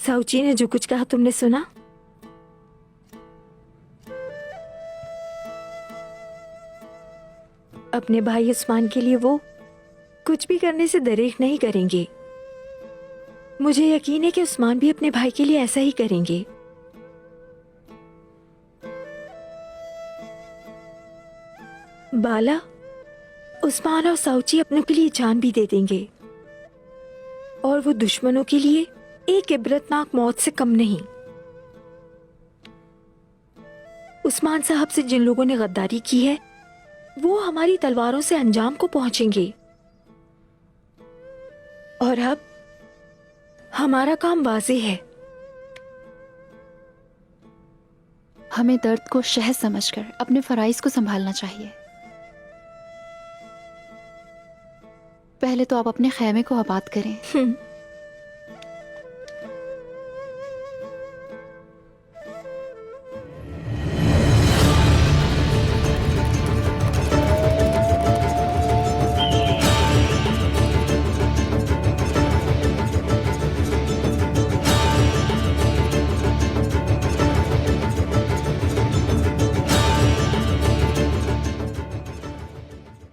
साउची ने जो कुछ कहा तुमने सुना? अपने भाई उस्मान के लिए वो कुछ भी करने से दरेक नहीं करेंगे। मुझे यकीन है कि उस्मान भी अपने भाई के लिए ऐसा ही करेंगे। बाला, उस्मान और साउची अपनों के लिए जान भी दे देंगे और वो दुश्मनों के लिए एक इबरतनाक मौत से कम नहीं। उस्मान साहब से जिन लोगों ने गद्दारी की है वो हमारी तलवारों से अंजाम को पहुंचेंगे। और अब हमारा काम वाज़ेह है। हमें दर्द को शह समझकर अपने फराइज को संभालना चाहिए। पहले तो आप अपने खैमे को आबाद करें।